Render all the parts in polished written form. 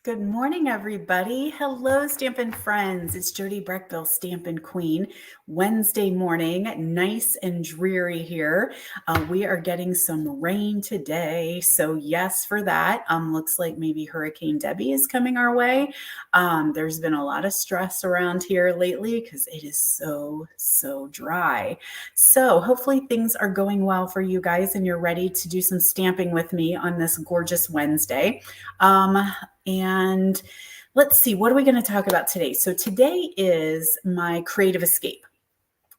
Good morning, everybody. Hello, Stampin' Friends. It's Jody Breckville, Stampin' Queen. Wednesday morning, nice and dreary here. We are getting some rain today. So yes, for that. Looks like maybe Hurricane Debbie is coming our way. There's been a lot of stress around here lately because it is so dry. So hopefully things are going well for you guys and you're ready to do some stamping with me on this gorgeous Wednesday. And let's see, what are we going to talk about today? So today is my creative escape.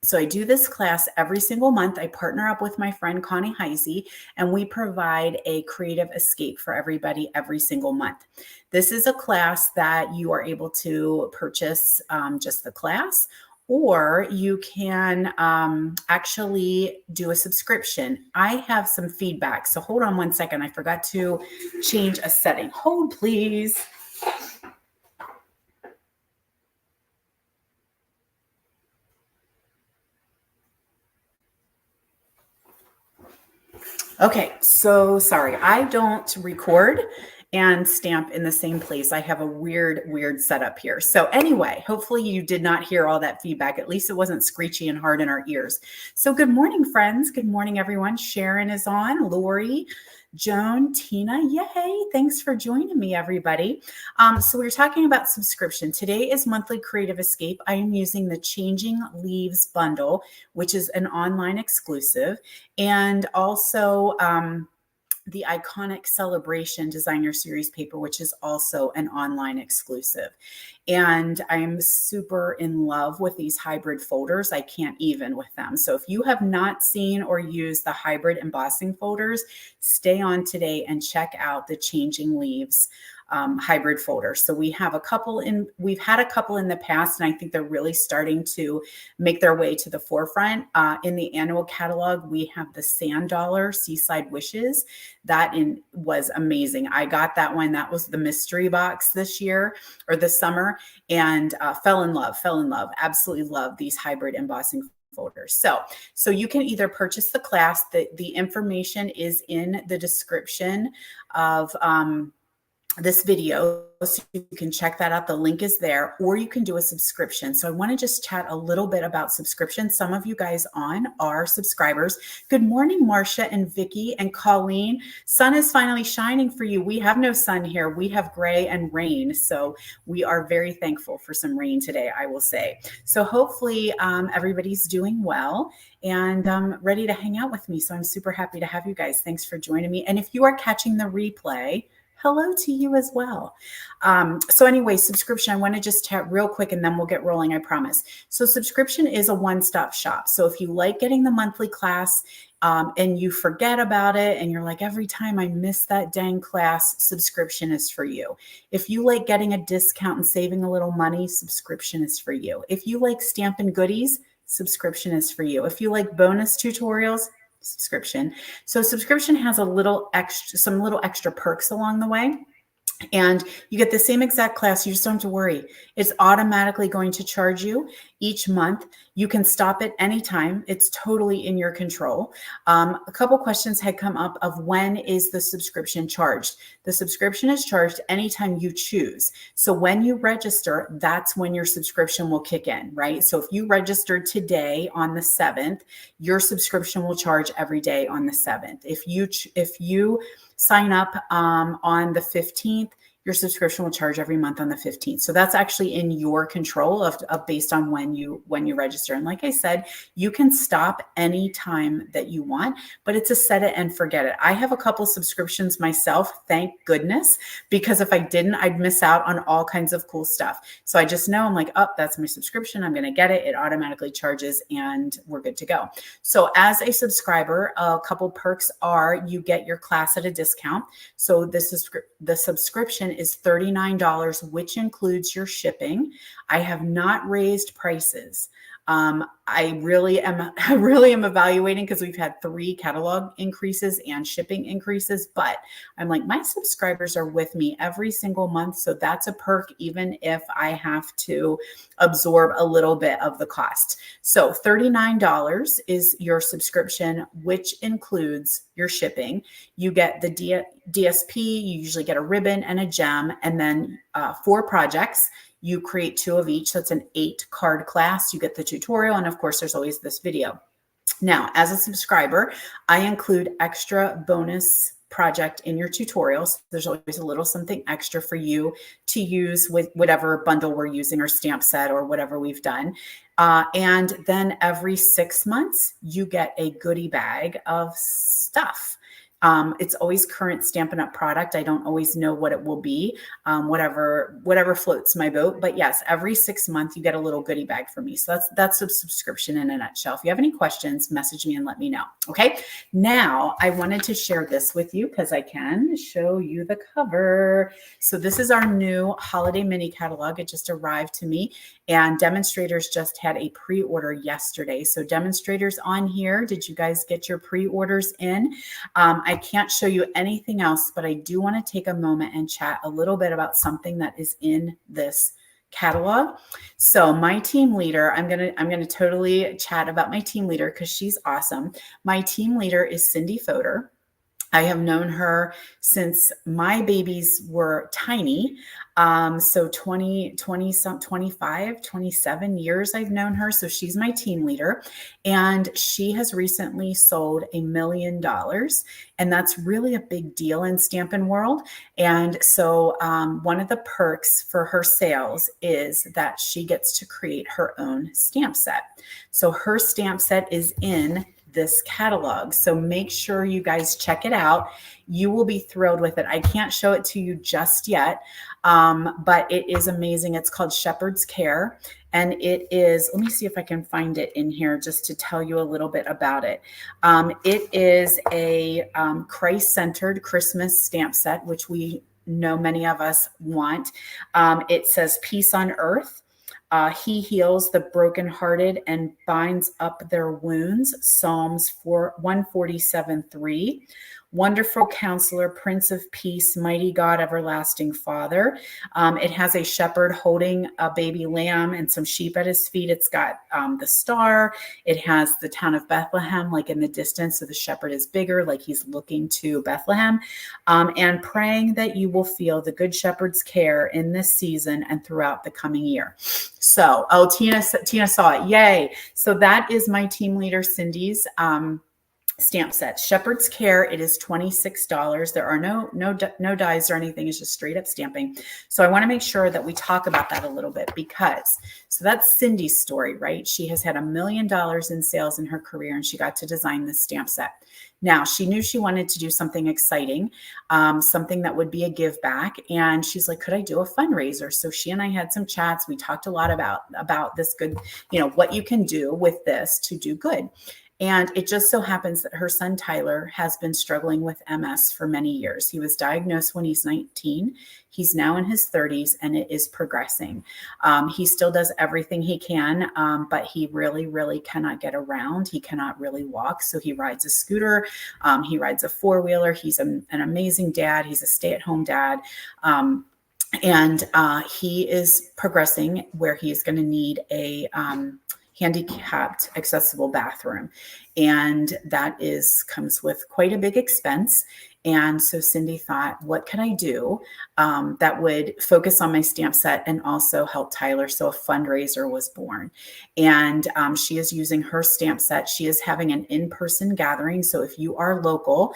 So I do this class every single month. I partner up with my friend Connie Heisey, and we provide a creative escape for everybody every single month. This is a class that you are able to purchase just the class, or you can actually do a subscription. I have some feedback. So hold on one second. I forgot to change a setting. Hold, please. Okay, so sorry. I don't record and stamp in the same place. I have a weird setup here. So anyway, hopefully you did not hear all that feedback. At least it wasn't screechy and hard in our ears. So good morning, friends. Good morning, everyone. Sharon is on, Lori, Joan, Tina, yay. Thanks for joining me, everybody. So we're talking about subscription. Today is Monthly Creative Escape. I am using the Changing Leaves bundle, which is an online exclusive, and also the Iconic Celebration Designer Series paper, which is also an online exclusive. And I'm super in love with these hybrid folders. I can't even with them. So if you have not seen or used the hybrid embossing folders, stay on today and check out the Changing Leaves hybrid folders. So we've had a couple in the past, and I think they're really starting to make their way to the forefront. In the annual catalog, we have the Sand Dollar Seaside Wishes. That was amazing. I got that one. That was the mystery box this year or this summer, and fell in love, absolutely love these hybrid embossing folders. So you can either purchase the class. The information is in the description of this video, so you can check that out. The link is there, or you can do a subscription. So I want to just chat a little bit about subscription. Some of you guys on are subscribers. Good morning, Marcia and Vicky and Colleen. Sun is finally shining for you. We have no sun here. We have gray and rain. So we are very thankful for some rain today, I will say. So hopefully everybody's doing well and ready to hang out with me. So I'm super happy to have you guys. Thanks for joining me. And if you are catching the replay, hello to you as well. So anyway, subscription, I want to just chat real quick and then we'll get rolling, I promise. So subscription is a one-stop shop. So if you like getting the monthly class and you forget about it and you're like, every time I miss that dang class, subscription is for you. If you like getting a discount and saving a little money, subscription is for you. If you like Stampin' Goodies, subscription is for you. If you like bonus tutorials, subscription. So subscription has some little extra perks along the way. And you get the same exact class. You just don't have to worry. It's automatically going to charge you each month. You can stop it anytime. It's totally in your control. A couple questions had come up of when is the subscription charged? The subscription is charged anytime you choose. So when you register, that's when your subscription will kick in, right? So if you registered today on the 7th, your subscription will charge every day on the 7th. If you sign up on the 15th, your subscription will charge every month on the 15th. So that's actually in your control of based on when you register. And like I said, you can stop any time that you want, but it's a set it and forget it. I have a couple subscriptions myself, thank goodness, because if I didn't, I'd miss out on all kinds of cool stuff. So I just know I'm like, oh, that's my subscription. I'm going to get it. It automatically charges and we're good to go. So as a subscriber, a couple perks are you get your class at a discount. So the subscription is $39, which includes your shipping. I have not raised prices. I really am I really am evaluating because we've had 3 catalog increases and shipping increases, but I'm like, my subscribers are with me every single month, so that's a perk even if I have to absorb a little bit of the cost. So $39 is your subscription, which includes your shipping. You get the DSP, you usually get a ribbon and a gem, and then 4 projects. You create 2 of each. So it's an 8-card class. You get the tutorial. And of course, there's always this video. Now, as a subscriber, I include extra bonus project in your tutorials. There's always a little something extra for you to use with whatever bundle we're using or stamp set or whatever we've done. And then every 6 months, you get a goodie bag of stuff. It's always current Stampin' Up! Product. I don't always know what it will be, whatever floats my boat. But yes, every 6 months you get a little goodie bag from me. So that's a subscription in a nutshell. If you have any questions, message me and let me know. Okay. Now I wanted to share this with you because I can show you the cover. So this is our new holiday mini catalog. It just arrived to me, and demonstrators just had a pre-order yesterday. So demonstrators on here, did you guys get your pre-orders in? I can't show you anything else, but I do want to take a moment and chat a little bit about something that is in this catalog. So my team leader, I'm gonna totally chat about my team leader because she's awesome. My team leader is Cindy Fodor. I have known her since my babies were tiny. So 25, 27 years I've known her. So she's my team leader, and she has recently sold $1 million. And that's really a big deal in Stampin' World. And so one of the perks for her sales is that she gets to create her own stamp set. So her stamp set is in this catalog. So make sure you guys check it out. You will be thrilled with it. I can't show it to you just yet, but it is amazing. It's called Shepherd's Care. And it is, let me see if I can find it in here just to tell you a little bit about it. It is a Christ-centered Christmas stamp set, which we know many of us want. It says peace on earth. He heals the brokenhearted and binds up their wounds. Psalms 147:3. Wonderful Counselor, Prince of Peace, Mighty God, Everlasting Father. It has a shepherd holding a baby lamb and some sheep at his feet. It's got the star. It has the town of Bethlehem, like in the distance. So the shepherd is bigger, like he's looking to Bethlehem. And praying that you will feel the Good Shepherd's care in this season and throughout the coming year. So, oh, Tina saw it. Yay. So that is my team leader, Cindy's stamp set. Shepherd's Care, it is $26. There are no dies or anything. It's just straight up stamping. So I want to make sure that we talk about that a little bit because, so that's Cindy's story, right? She has had $1 million in sales in her career, and she got to design this stamp set. Now, she knew she wanted to do something exciting, something that would be a give back. And she's like, could I do a fundraiser? So she and I had some chats. We talked a lot about this good, what you can do with this to do good. And it just so happens that her son, Tyler, has been struggling with MS for many years. He was diagnosed when he's 19. He's now in his 30s, and it is progressing. He still does everything he can, but he really, really cannot get around. He cannot really walk. So he rides a scooter. He rides a four-wheeler. He's an amazing dad. He's a stay-at-home dad. And he is progressing where he is going to need a handicapped accessible bathroom. And that comes with quite a big expense. And so Cindy thought, what can I do that would focus on my stamp set and also help Tyler? So a fundraiser was born. And she is using her stamp set. She is having an in-person gathering. So if you are local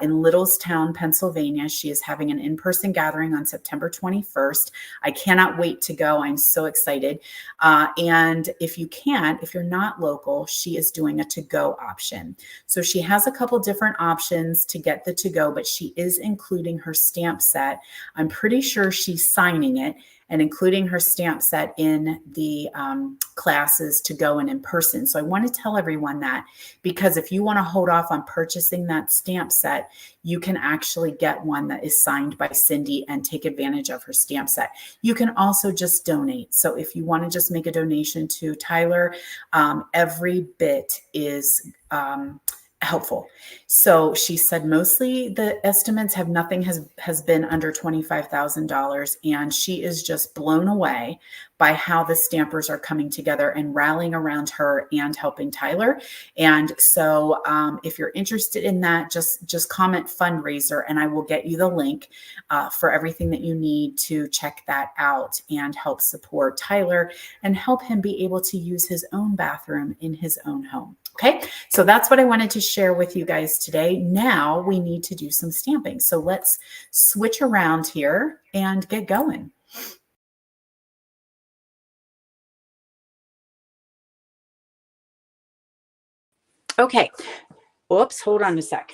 in Littlestown, Pennsylvania, she is having an in-person gathering on September 21st. I cannot wait to go. I'm so excited. And if you're not local, she is doing a to-go option. So she has a couple different options to get the to-go go, but she is including her stamp set. I'm pretty sure she's signing it and including her stamp set in the classes to go in person. So I want to tell everyone that, because if you want to hold off on purchasing that stamp set, you can actually get one that is signed by Cindy and take advantage of her stamp set. You can also just donate. So if you want to just make a donation to Tyler, every bit is helpful. So she said mostly the estimates have nothing has been under $25,000, and she is just blown away by how the stampers are coming together and rallying around her and helping Tyler. And so if you're interested in that, just comment fundraiser and I will get you the link for everything that you need to check that out and help support Tyler and help him be able to use his own bathroom in his own home. Okay, so that's what I wanted to share with you guys today. Now we need to do some stamping. So let's switch around here and get going. Okay, whoops, hold on a sec.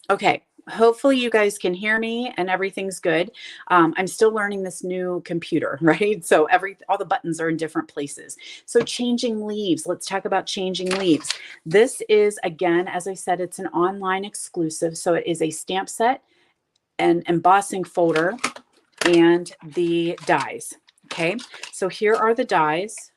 Okay, hopefully you guys can hear me and everything's good. I'm still learning this new computer, right? So all the buttons are in different places. So changing leaves, let's talk about changing leaves. This is, again, as I said, it's an online exclusive. So it is a stamp set, an embossing folder, and the dies. Okay, so here are the dies.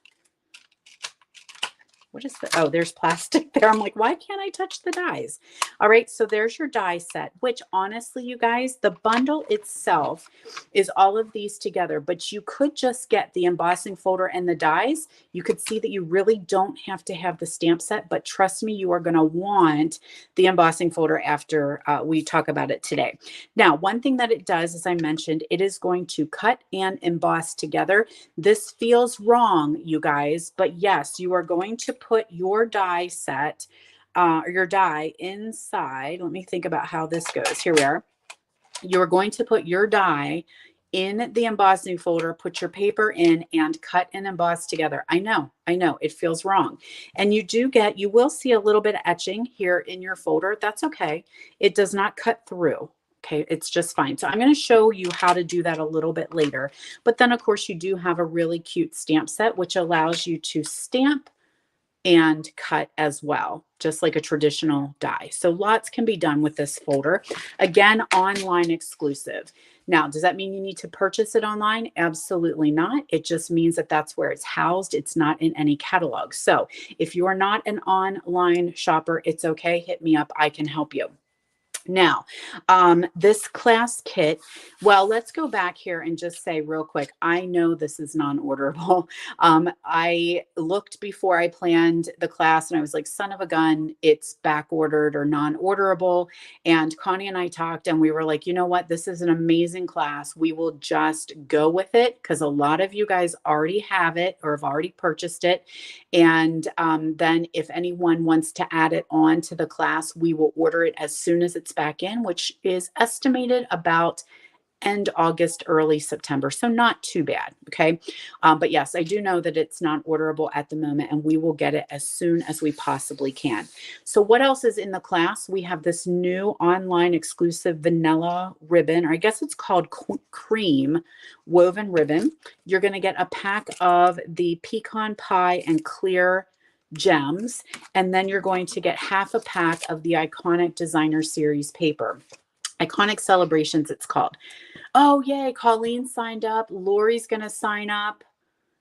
What is the, oh, there's plastic there. I'm like, why can't I touch the dies? All right, so there's your die set, which honestly, you guys, the bundle itself is all of these together, but you could just get the embossing folder and the dies. You could see that you really don't have to have the stamp set, but trust me, you are going to want the embossing folder after we talk about it today. Now, one thing that it does, as I mentioned, it is going to cut and emboss together. This feels wrong, you guys, but yes, you are going to put your die set or your die inside. Let me think about how this goes. Here we are. You're going to put your die in the embossing folder, put your paper in, and cut and emboss together. I know, it feels wrong. And you will see a little bit of etching here in your folder. That's okay. It does not cut through. Okay, it's just fine. So I'm going to show you how to do that a little bit later. But then, of course, you do have a really cute stamp set, which allows you to stamp and cut as well, just like a traditional die. So lots can be done with this folder. Again, online exclusive. Now, does that mean you need to purchase it online? Absolutely not. It just means that that's where it's housed. It's not in any catalog. So if you are not an online shopper, it's okay. Hit me up. I can help you. Now, this class kit, well, let's go back here and just say real quick, I know this is non-orderable. I looked before I planned the class and I was like, son of a gun, it's back ordered or non-orderable. And Connie and I talked and we were like, you know what, this is an amazing class. We will just go with it because a lot of you guys already have it or have already purchased it. And then if anyone wants to add it on to the class, we will order it as soon as it's back in, which is estimated about end August, early September. So not too bad. Okay. But yes, I do know that it's not orderable at the moment and we will get it as soon as we possibly can. So what else is in the class? We have this new online exclusive vanilla ribbon, or I guess it's called cream woven ribbon. You're going to get a pack of the pecan pie and clear gems. And then you're going to get half a pack of the Iconic Designer Series paper. Iconic Celebrations, it's called. Oh, yay. Colleen signed up. Lori's going to sign up.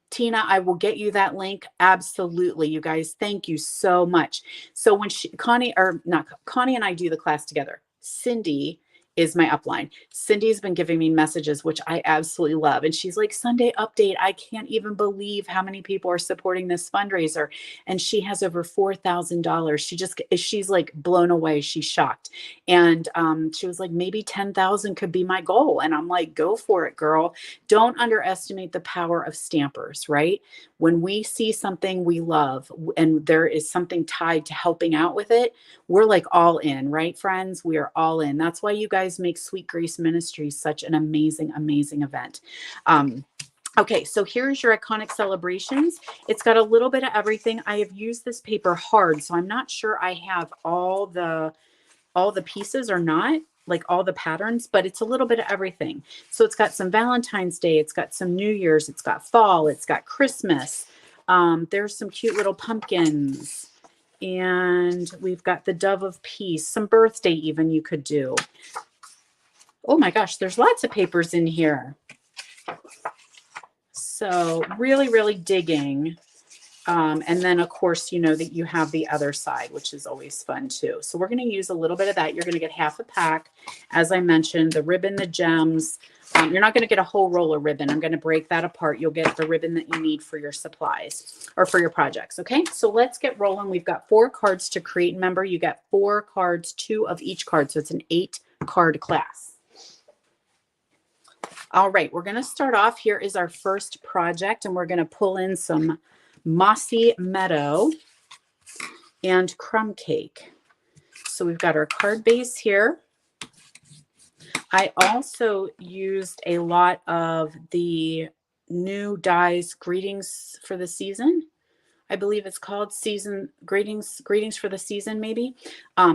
Tina, I will get you that link. Absolutely. You guys, thank you so much. So when Connie and I do the class together, Cindy is my upline. Cindy's been giving me messages, which I absolutely love. And she's like, Sunday update. I can't even believe how many people are supporting this fundraiser. And she has over $4,000. She's like blown away. She's shocked. And she was like, maybe 10,000 could be my goal. And I'm like, go for it, girl. Don't underestimate the power of stampers, right? When we see something we love and there is something tied to helping out with it, we're like all in, right, friends? We are all in. That's why you guys make Sweet Grace Ministries such an amazing, amazing event. Okay, so here's your iconic celebrations. It's got a little bit of everything. I have used this paper hard, so I'm not sure I have all the pieces or not, like all the patterns, but it's a little bit of everything. So it's got some Valentine's Day, it's got some New Year's, it's got fall, it's got Christmas. There's some cute little pumpkins. And we've got the Dove of Peace, some birthday even you could do. Oh my gosh, there's lots of papers in here. So really, really digging. And then, of course, you know that you have the other side, which is always fun, too. So we're going to use a little bit of that. You're going to get half a pack. As I mentioned, the ribbon, the gems. You're not going to get a whole roll of ribbon. I'm going to break that apart. You'll get the ribbon that you need for your supplies or for your projects. Okay, so let's get rolling. We've got 4 cards to create. Remember, you got 4 cards, 2 of each card. So it's an 8-card class. All right, we're going to start off. Here is our first project, and we're going to pull in some Mossy Meadow and Crumb Cake. So we've got our card base here. I also used a lot of the new dies Greetings for the Season. I believe it's called Greetings for the Season, maybe.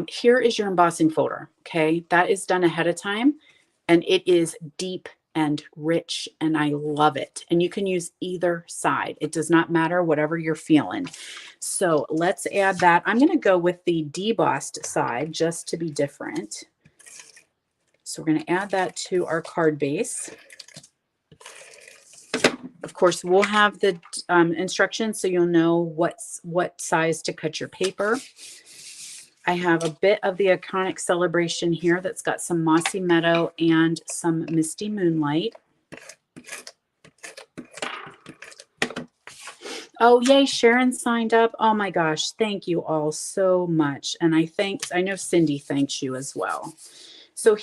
Here is your embossing folder. Okay, that is done ahead of time, and it is deep and rich, and I love it. And you can use either side. It does not matter, whatever you're feeling. So let's add that. I'm going to go with the debossed side just to be different. So we're going to add that to our card base. Of course, we'll have the instructions so you'll know what size to cut your paper. I have a bit of the iconic celebration here that's got some Mossy Meadow and some Misty Moonlight. Oh, yay, Sharon signed up. Oh my gosh, thank you all so much. And I know Cindy thanks you as well. So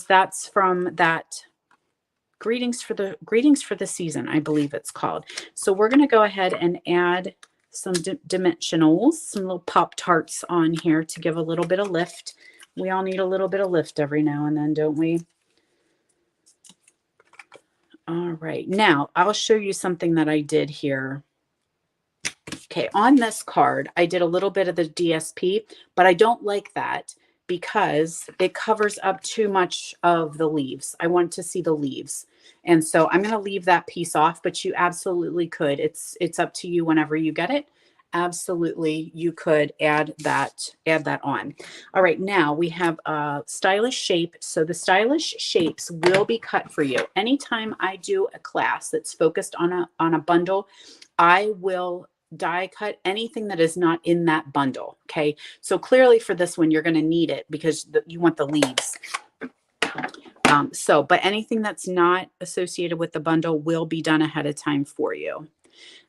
that's from that Greetings for the Season, I believe it's called. So we're going to go ahead and add some dimensionals, some little Pop-Tarts on here to give a little bit of lift. We all need a little bit of lift every now and then, don't we? All right, now I'll show you something that I did here. Okay, on this card, I did a little bit of the DSP, but I don't like that because it covers up too much of the leaves. I want to see the leaves. And so I'm going to leave that piece off, but you absolutely could. It's up to you whenever you get it. Absolutely, you could add that on. All right, now we have a stylish shape. So the stylish shapes will be cut for you. Anytime I do a class that's focused on a bundle, I will die cut anything that is not in that bundle. Okay, so clearly for this one, you're going to need it because you want the leaves. But anything that's not associated with the bundle will be done ahead of time for you.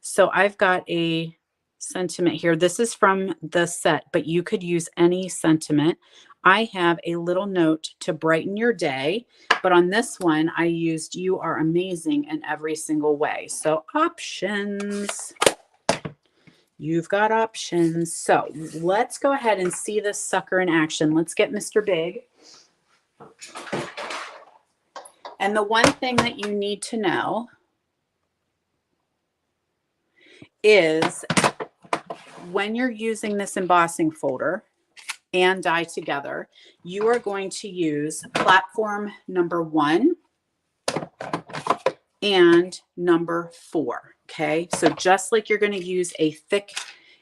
So I've got a sentiment here. This is from the set, but you could use any sentiment. I have a little note to brighten your day, but on this one, I used "You are amazing in every single way." So options. You've got options. So let's go ahead and see this sucker in action. Let's get Mr. Big. And the one thing that you need to know is when you're using this embossing folder and die together, you are going to use platform number 1 and number 4. Okay, so just like you're going to use a thick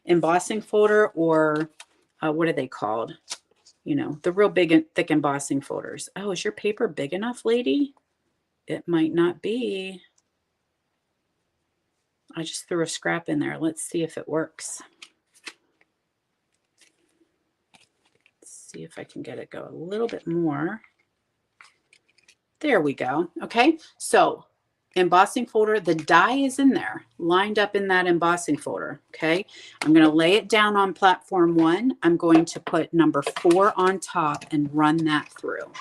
embossing folder or what are they called? You know, the real big and thick embossing folders. Oh, is your paper big enough, lady? It might not be. I just threw a scrap in there. Let's see if it works. Let's see if I can get it go a little bit more. There we go. Okay, so embossing folder, the die is in there, lined up in that embossing folder. Okay, I'm going to lay it down on platform 1. I'm going to put number 4 on top and run that through.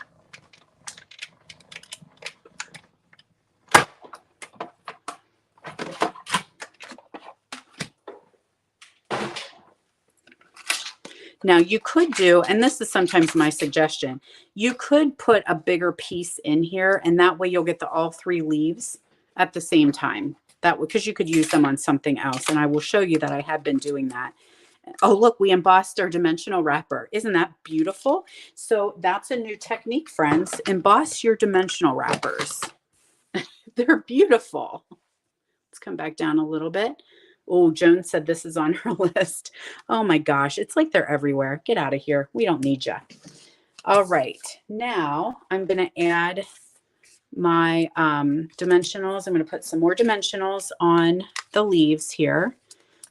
Now you could do, and this is sometimes my suggestion, you could put a bigger piece in here and that way you'll get all 3 leaves at the same time. That because you could use them on something else. And I will show you that I have been doing that. Oh, look, we embossed our dimensional wrapper. Isn't that beautiful? So that's a new technique, friends. Emboss your dimensional wrappers. They're beautiful. Let's come back down a little bit. Oh, Joan said this is on her list. Oh my gosh, it's like they're everywhere. Get out of here. We don't need you. All right, now I'm going to add my dimensionals. I'm going to put some more dimensionals on the leaves here,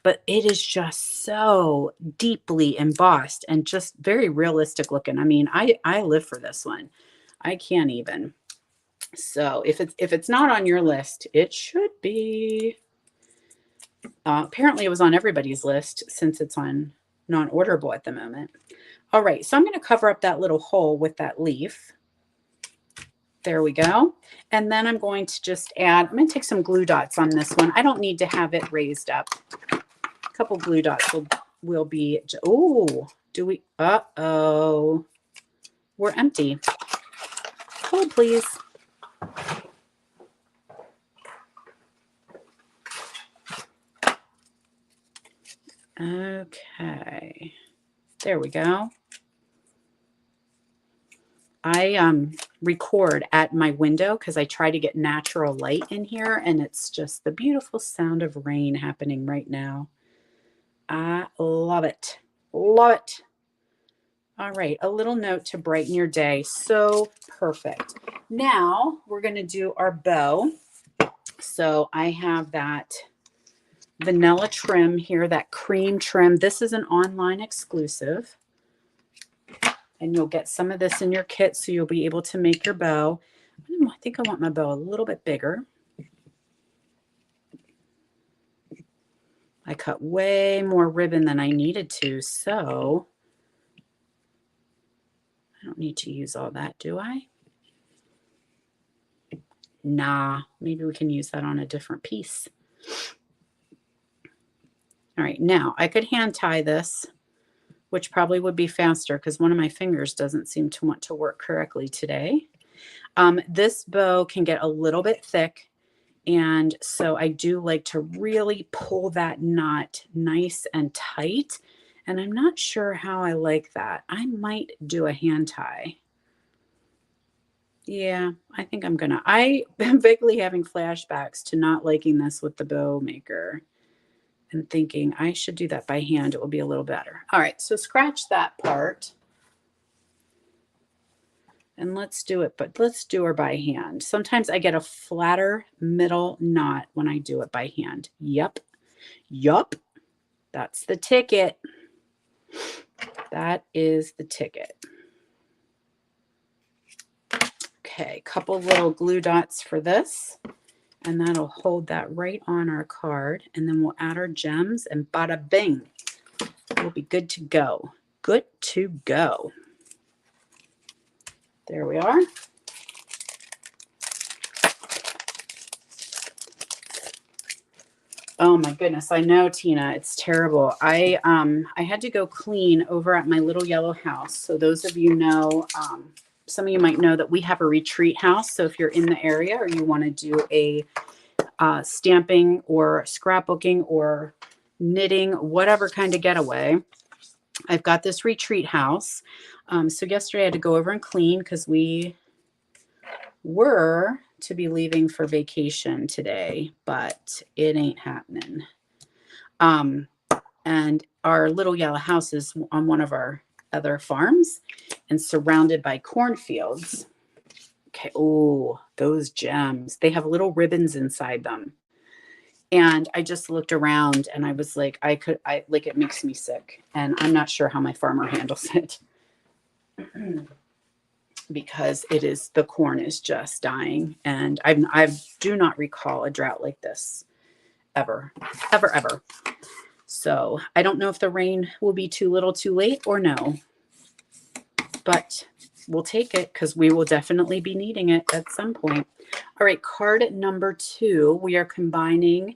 but it is just so deeply embossed and just very realistic looking. I mean, I live for this one. I can't even. So if it's not on your list, it should be. Apparently it was on everybody's list since it's on non-orderable at the moment. All right, so I'm going to cover up that little hole with that leaf. There we go. And then I'm going to just add, I'm going to take some glue dots on this one. I don't need to have it raised up. A couple glue dots will be, oh, do we, uh-oh. We're empty. Hold, please. Okay, there we go. I record at my window because I try to get natural light in here, and it's just the beautiful sound of rain happening right now. I love it. Love it. All right, a little note to brighten your day. So perfect. Now we're going to do our bow. So I have that vanilla trim here, that cream trim. This is an online exclusive. And you'll get some of this in your kit, so you'll be able to make your bow. I think I want my bow a little bit bigger. I cut way more ribbon than I needed to, so I don't need to use all that, do I? Nah, maybe we can use that on a different piece. All right, now I could hand tie this, which probably would be faster because one of my fingers doesn't seem to want to work correctly today. This bow can get a little bit thick, and so I do like to really pull that knot nice and tight, and I'm not sure how I like that. I might do a hand tie. Yeah, I think I'm gonna. I am vaguely having flashbacks to not liking this with the bow maker and thinking I should do that by hand. It will be a little better. All right, so scratch that part. And let's do it, but let's do her by hand. Sometimes I get a flatter middle knot when I do it by hand. Yup. Yup. That's the ticket. That is the ticket. Okay, couple little glue dots for this. And that'll hold that right on our card. And then we'll add our gems and bada bing. We'll be good to go. Good to go. There we are. Oh my goodness, I know, Tina, it's terrible. I had to go clean over at my little yellow house. So those of you know, some of you might know that we have a retreat house. So if you're in the area or you want to do a stamping or scrapbooking or knitting, whatever kind of getaway, I've got this retreat house. So yesterday I had to go over and clean because we were to be leaving for vacation today, but it ain't happening. And our little yellow house is on one of our other farms and surrounded by cornfields. Okay. Oh, those gems. They have little ribbons inside them. And I just looked around and I was like, it makes me sick. And I'm not sure how my farmer handles it. Because the corn is just dying. And I do not recall a drought like this ever. So I don't know if the rain will be too little too late or no. But we'll take it because we will definitely be needing it at some point. All right, card number 2, we are combining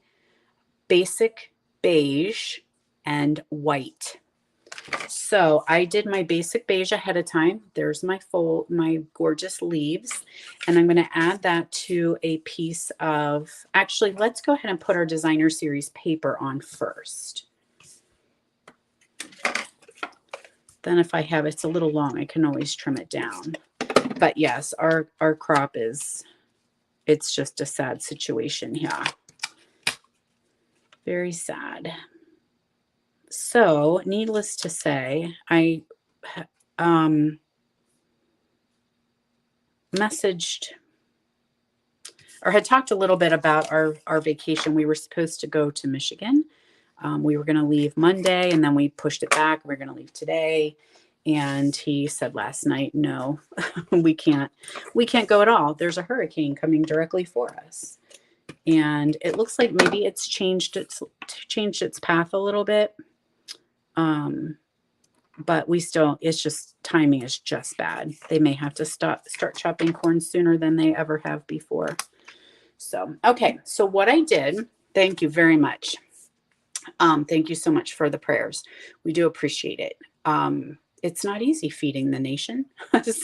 basic beige and white. So I did my basic beige ahead of time. There's my my gorgeous leaves. And I'm going to add that to a piece of, actually, let's go ahead and put our designer series paper on first. Then if I have, it's a little long, I can always trim it down. But yes, our crop is, it's just a sad situation here. Very sad. So needless to say, I messaged or had talked a little bit about our vacation. We were supposed to go to Michigan. We were going to leave Monday and then we pushed it back. We're going to leave today. And he said last night, no, we can't go at all. There's a hurricane coming directly for us. And it looks like maybe it's changed its path a little bit. But we still, it's just, timing is just bad. They may have to start chopping corn sooner than they ever have before. So, okay. So what I did, thank you very much. Thank you so much for the prayers. We do appreciate it. It's not easy feeding the nation.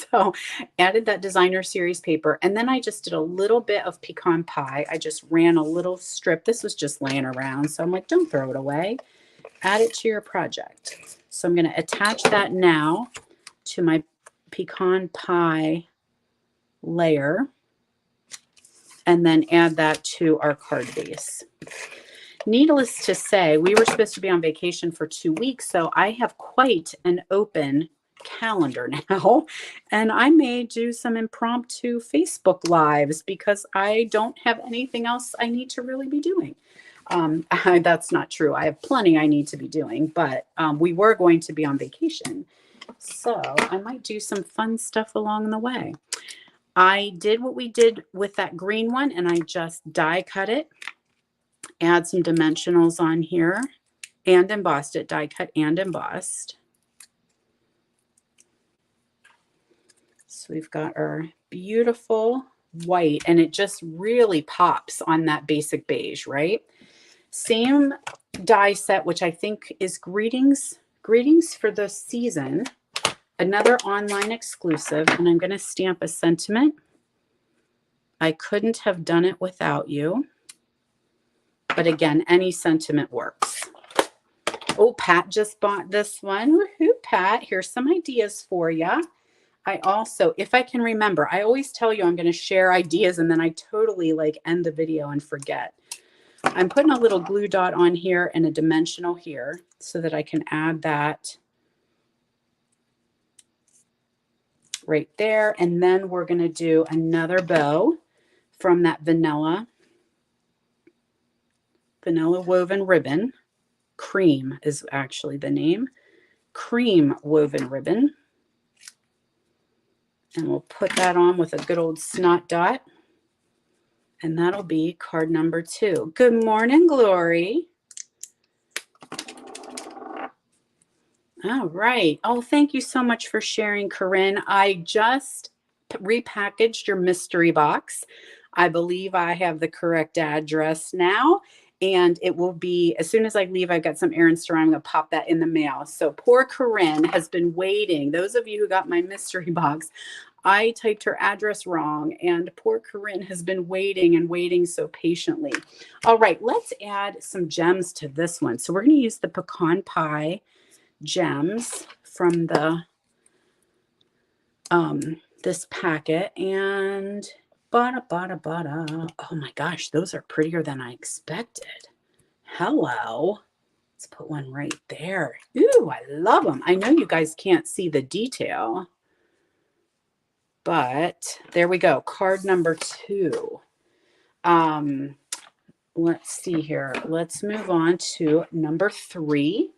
So added that designer series paper. And then I just did a little bit of pecan pie. I just ran a little strip. This was just laying around. So I'm like, don't throw it away. Add it to your project. So I'm going to attach that now to my pecan pie layer and then add that to our card base. Needless to say, we were supposed to be on vacation for 2 weeks, so I have quite an open calendar now, and I may do some impromptu Facebook Lives because I don't have anything else I need to really be doing. That's not true. I have plenty I need to be doing, but we were going to be on vacation, so I might do some fun stuff along the way. I did what we did with that green one, and I just die cut it. Add some dimensionals on here and embossed it, die cut and embossed. So we've got our beautiful white, and it just really pops on that basic beige, right? Same die set, which I think is Greetings for the Season, another online exclusive, and I'm going to stamp a sentiment. I couldn't have done it without you. But again, any sentiment works. Oh, Pat just bought this one. Woohoo, Pat. Here's some ideas for you. I also, if I can remember, I always tell you I'm going to share ideas and then I totally like end the video and forget. I'm putting a little glue dot on here and a dimensional here so that I can add that right there. And then we're going to do another bow from that vanilla woven ribbon. Cream is actually the name. Cream woven ribbon. And we'll put that on with a good old snot dot. And that'll be card number 2. Good morning, Glory. All right. Oh, thank you so much for sharing, Corinne. I just repackaged your mystery box. I believe I have the correct address now. And it will be, as soon as I leave, I've got some errands to run. I'm going to pop that in the mail. So poor Corinne has been waiting. Those of you who got my mystery box, I typed her address wrong. And poor Corinne has been waiting and waiting so patiently. All right, let's add some gems to this one. So we're going to use the pecan pie gems from the this packet. And oh my gosh, those are prettier than I expected. Hello. Let's put one right there. Ooh, I love them. I know you guys can't see the detail, but there we go. Card number 2. Let's see here. Let's move on to number 3.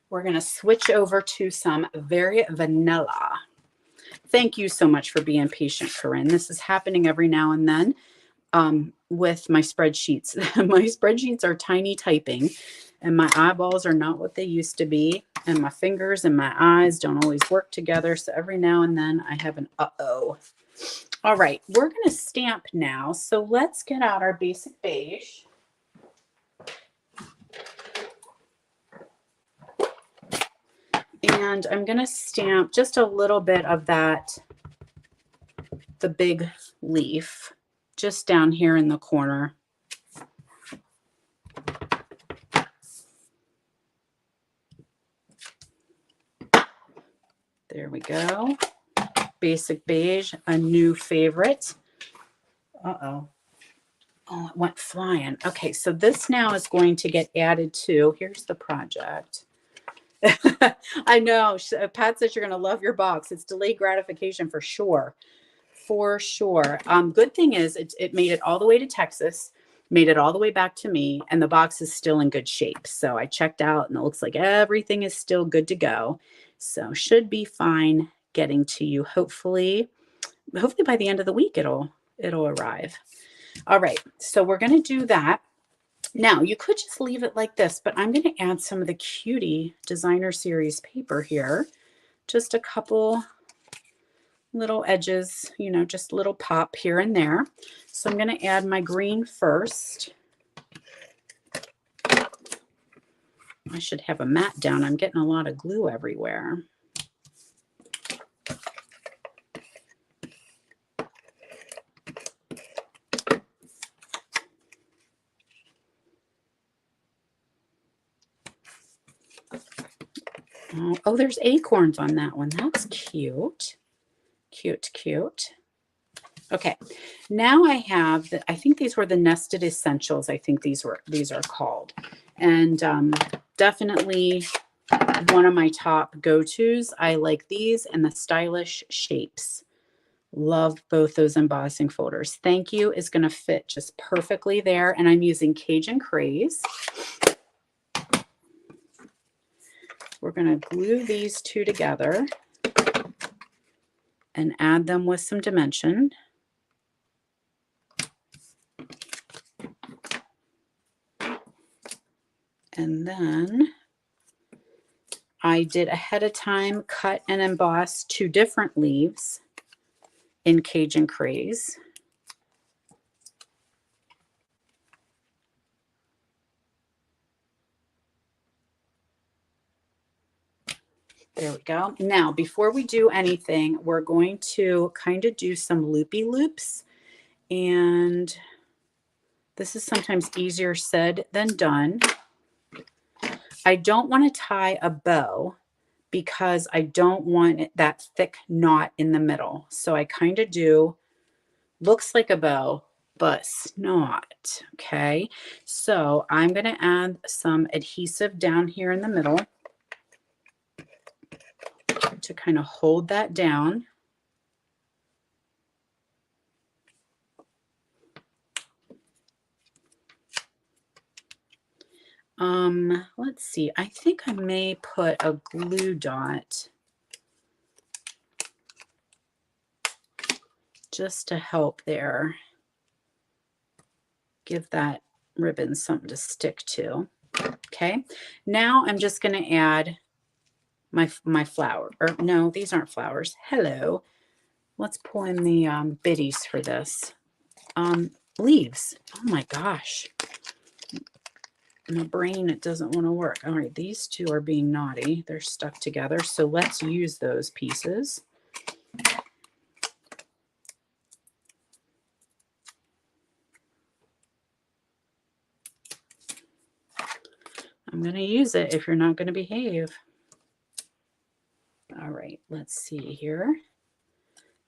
We're going to switch over to some very vanilla. Thank you so much for being patient, Corinne. This is happening every now and then with my spreadsheets. My spreadsheets are tiny typing, and my eyeballs are not what they used to be, and my fingers and my eyes don't always work together. So every now and then I have an uh-oh. All right, we're going to stamp now. So let's get out our basic beige. And I'm going to stamp just a little bit of that, the big leaf, just down here in the corner. There we go. Basic beige, a new favorite. Uh-oh. Oh, it went flying. Okay, so this now is going to get added to, here's the project. I know, Pat says you're going to love your box. It's delayed gratification for sure. For sure. Good thing is it made it all the way to Texas, made it all the way back to me, and the box is still in good shape. So I checked out and it looks like everything is still good to go. So should be fine getting to you. Hopefully by the end of the week it'll arrive. All right, so we're going to do that. Now you could just leave it like this, but I'm going to add some of the Cutie Designer Series paper here. Just a couple little edges, you know, just a little pop here and there. So I'm going to add my green first. I should have a mat down. I'm getting a lot of glue everywhere. Oh, there's acorns on that one. That's cute. Cute, cute. Okay, now I have I think these were the Nested Essentials. I think these are called, and definitely one of my top go-tos. I like these and the Stylish Shapes. Love both those embossing folders. Thank You is going to fit just perfectly there, and I'm using Cajun Craze. We're going to glue these two together and add them with some dimension. And then I did ahead of time cut and emboss 2 different leaves in Cajun Craze. There we go. Now, before we do anything, we're going to kind of do some loopy loops. And this is sometimes easier said than done. I don't want to tie a bow because I don't want that thick knot in the middle. So I kind of do, looks like a bow, but it's not. Okay. So I'm going to add some adhesive down here in the middle to kind of hold that down. Let's see. I think I may put a glue dot just to help there. Give that ribbon something to stick to. Okay. Now I'm just going to add my flower, or no, these aren't flowers. Hello. Let's pull in the biddies for this. Leaves. Oh my gosh. My brain, it doesn't want to work. All right, these two are being naughty. They're stuck together. So let's use those pieces. I'm going to use it if you're not going to behave. All right, let's see here.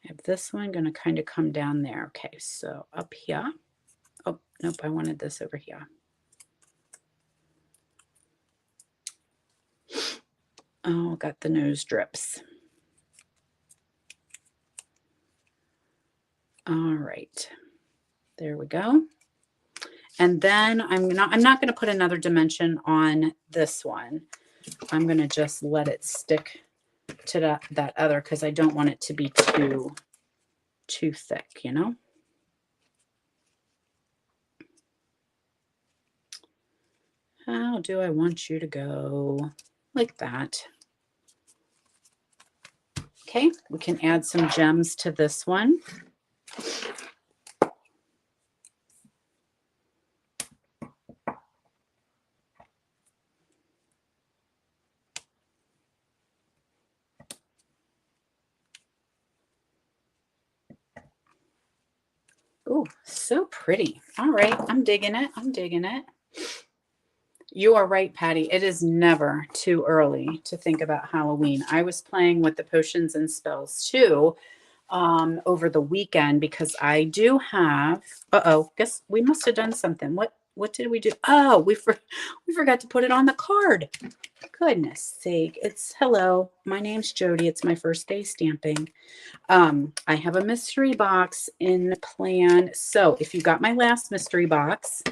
I have this one going to kind of come down there. Okay, so up here. Oh, nope, I wanted this over here. Oh, got the nose drips. All right, there we go. And then I'm not going to put another dimension on this one. I'm going to just let it stick to that other because I don't want it to be too thick, you know. How do I want you to go? Like that. Okay, we can add some gems to this one. Oh, so pretty. All right. I'm digging it. I'm digging it. You are right, Patty. It is never too early to think about Halloween. I was playing with the potions and spells too over the weekend because I do have. Guess we must have done something. What did we do? Oh, we forgot to put it on the card. Goodness sake! It's hello. My name's Jody. It's my first day stamping. I have a mystery box in plan. So if you got my last mystery box,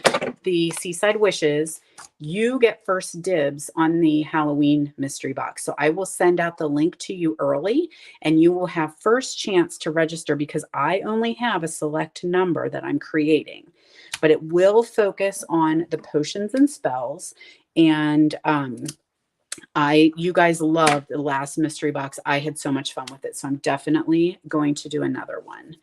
the Seaside Wishes, you get first dibs on the Halloween mystery box. So I will send out the link to you early and you will have first chance to register because I only have a select number that I'm creating. But it will focus on the potions and spells. And you guys loved the last mystery box. I had so much fun with it. So I'm definitely going to do another one.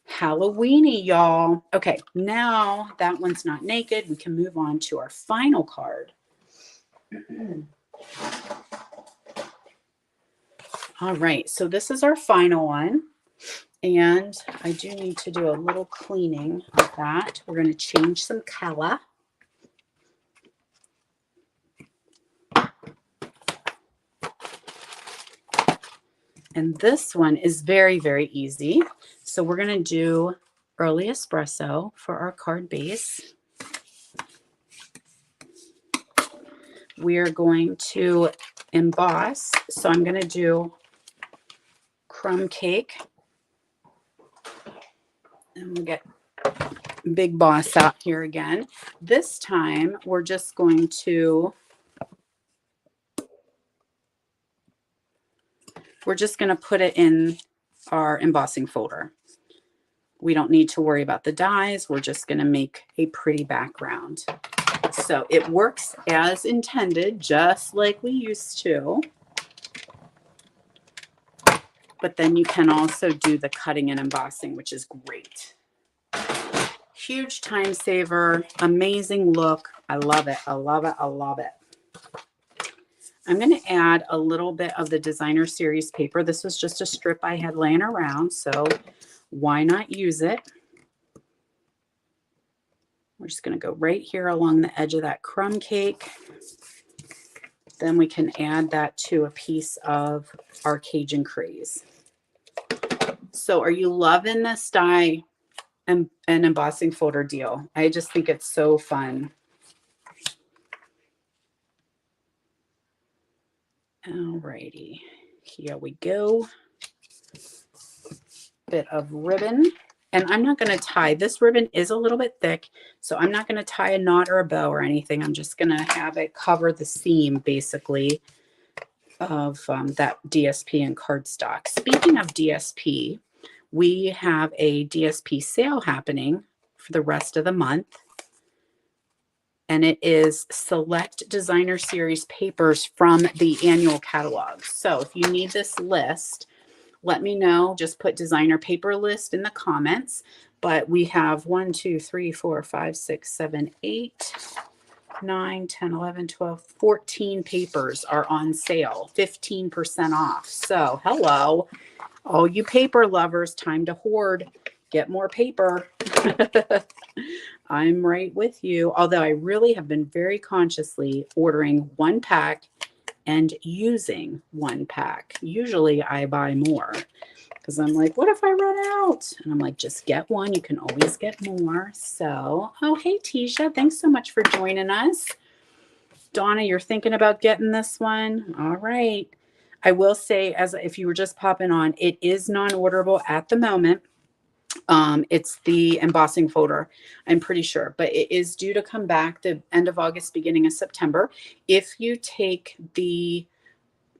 Halloweeny, y'all. Okay, now that one's not naked. We can move on to our final card. All right, so this is our final one. And I do need to do a little cleaning of that. We're going to change some color. And this one is very, very easy. So we're going to do early espresso for our card base. We are going to emboss. So I'm going to do crumb cake. And we'll get Big Boss out here again. This time we're just going to put it in our embossing folder. We don't need to worry about the dies. We're just going to make a pretty background. So it works as intended, just like we used to. But then you can also do the cutting and embossing, which is great. Huge time saver, amazing look. I love it. I love it. I love it. I'm going to add a little bit of the designer series paper. This was just a strip I had laying around, so why not use it? We're just going to go right here along the edge of that crumb cake. Then we can add that to a piece of our Cajun Craze. So are you loving this die and embossing folder deal? I just think it's so fun. Alrighty, here we go. Bit of ribbon. And I'm not going to tie. This ribbon is a little bit thick, so I'm not going to tie a knot or a bow or anything. I'm just going to have it cover the seam, basically, of that DSP and cardstock. Speaking of DSP, we have a DSP sale happening for the rest of the month. And it is select designer series papers from the annual catalog. So if you need this list, let me know. Just put designer paper list in the comments. But we have 1, 2, 3, 4, 5, 6, 7, 8, 9, 10, 11, 12, 14 papers are on sale, 15% off. So hello, all you paper lovers, time to hoard. Get more paper. I'm right with you. Although I really have been very consciously ordering one pack and using one pack. Usually I buy more because I'm like, what if I run out? And I'm like, just get one. You can always get more. So, oh, hey, Tisha, thanks so much for joining us. Donna, you're thinking about getting this one. All right. I will say, as if you were just popping on, it is non-orderable at the moment. It's the embossing folder, I'm pretty sure, but it is due to come back the end of August, beginning of September. If you take the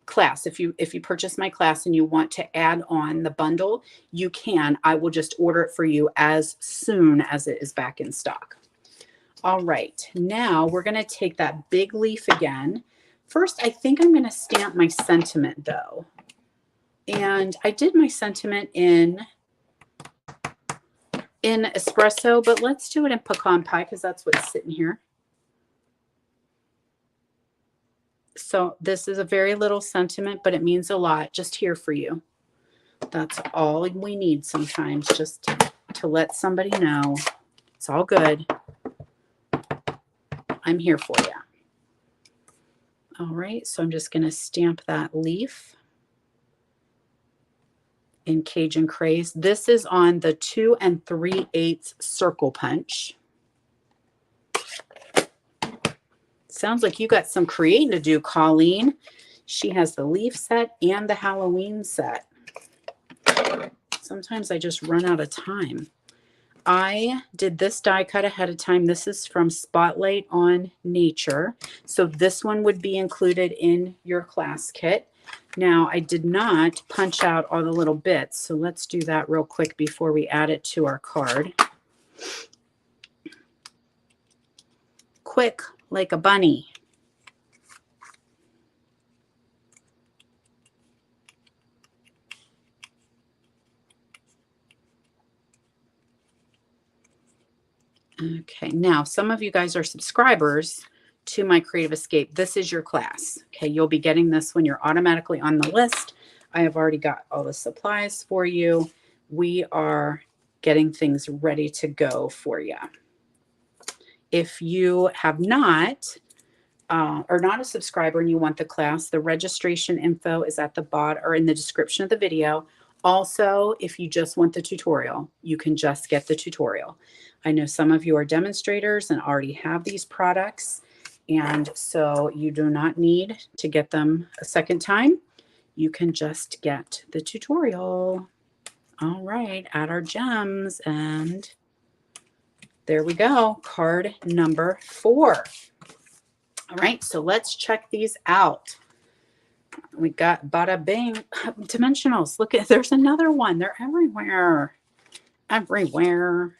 class, if you purchase my class and you want to add on the bundle, you can. I will just order it for you as soon as it is back in stock. All right, now we're going to take that big leaf again. First, I think I'm going to stamp my sentiment though. And I did my sentiment in espresso, but let's do it in pecan pie because that's what's sitting here. So this is a very little sentiment, but it means a lot. Just here for you. That's all we need sometimes, just to let somebody know it's all good. I'm here for you. All right, so I'm just going to stamp that leaf in Cajun Craze. This is on the 2 3/8 circle punch. Sounds like you got some creating to do, Colleen. She has the leaf set and the Halloween set. Sometimes I just run out of time. I did this die cut ahead of time. This is from Spotlight on Nature. So this one would be included in your class kit. Now, I did not punch out all the little bits. So let's do that real quick before we add it to our card. Quick, like a bunny. Okay, now some of you guys are subscribers to my Creative Escape. This is your class. Okay, you'll be getting this when you're automatically on the list. I have already got all the supplies for you. We are getting things ready to go for you. If you have not, or not a subscriber and you want the class, the registration info is at the bottom or in the description of the video. Also, if you just want the tutorial, you can just get the tutorial. I know some of you are demonstrators and already have these products, and so you do not need to get them a second time. You can just get the tutorial. All right, add our gems, and there we go, card number 4. All right, so let's check these out. We got bada bing dimensionals. Look at, there's another one. They're everywhere. Everywhere.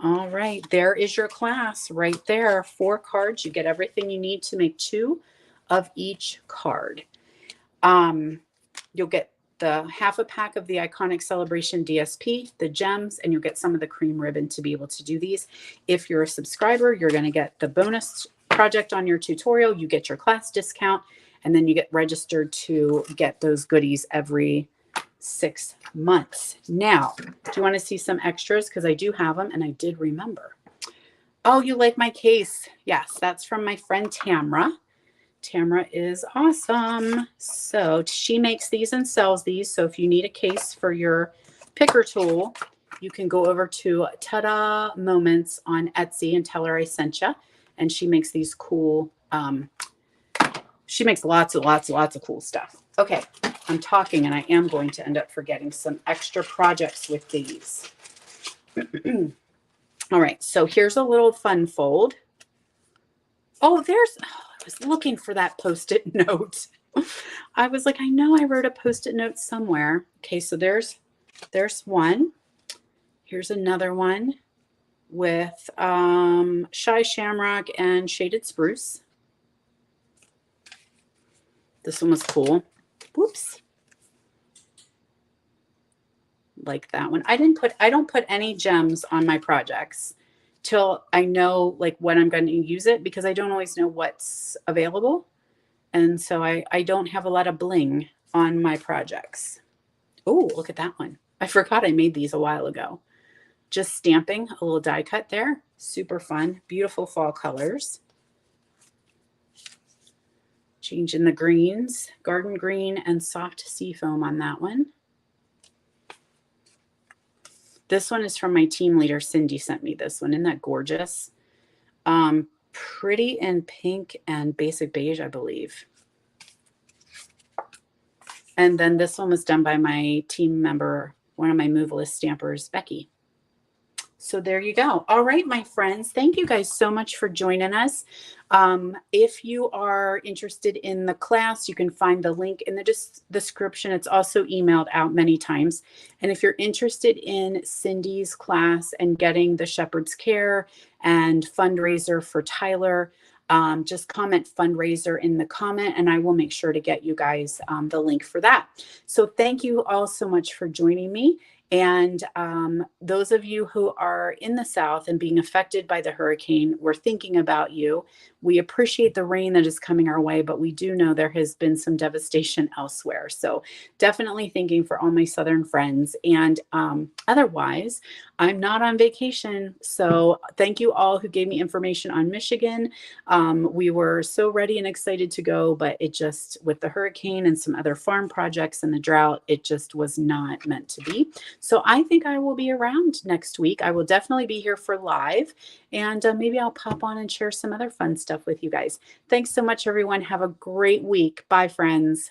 All right, there is your class right there. 4 cards. You get everything you need to make 2 of each card. You'll get the half a pack of the Iconic Celebration DSP, the gems, and you'll get some of the cream ribbon to be able to do these. If you're a subscriber, you're going to get the bonus project on your tutorial. You get your class discount, and then you get registered to get those goodies every 6 months. Now, do you want to see some extras? Because I do have them, and I did remember. Oh, you like my case? Yes, that's from my friend Tamra. Tamra is awesome. So she makes these and sells these. So if you need a case for your picker tool, you can go over to Ta-Da Moments on Etsy and tell her I sent you. And she makes these cool, she makes lots of cool stuff. Okay, I'm talking and I am going to end up forgetting some extra projects with these. All right, so here's a little fun fold. Oh, I was looking for that Post-it note. I was like, I know I wrote a Post-it note somewhere. Okay, so there's one. Here's another one with Shy Shamrock and Shaded Spruce. This one was cool. Whoops. Like that one. I don't put any gems on my projects till I know like when I'm going to use it, because I don't always know what's available. And so I don't have a lot of bling on my projects. Oh, look at that one. I forgot I made these a while ago. Just stamping a little die cut there. Super fun. Beautiful fall colors. Changing the greens, garden green and soft sea foam on that one. This one is from my team leader. Cindy sent me this one. Isn't that gorgeous? Pretty in pink and basic beige, I believe. And then this one was done by my team member, one of my Move List stampers, Becky. So there you go. All right, my friends, thank you guys so much for joining us. If you are interested in the class, you can find the link in the description. It's also emailed out many times. And if you're interested in Cindy's class and getting the Shepherd's Care and fundraiser for Tyler, just comment fundraiser in the comment and I will make sure to get you guys the link for that. So thank you all so much for joining me. And those of you who are in the South and being affected by the hurricane, we're thinking about you. We appreciate the rain that is coming our way, but we do know there has been some devastation elsewhere. So definitely thinking for all my Southern friends. And otherwise, I'm not on vacation. So thank you all who gave me information on Michigan. We were so ready and excited to go, but it just, with the hurricane and some other farm projects and the drought, it just was not meant to be. So I think I will be around next week. I will definitely be here for live, and maybe I'll pop on and share some other fun stuff with you guys. Thanks so much, everyone. Have a great week. Bye, friends.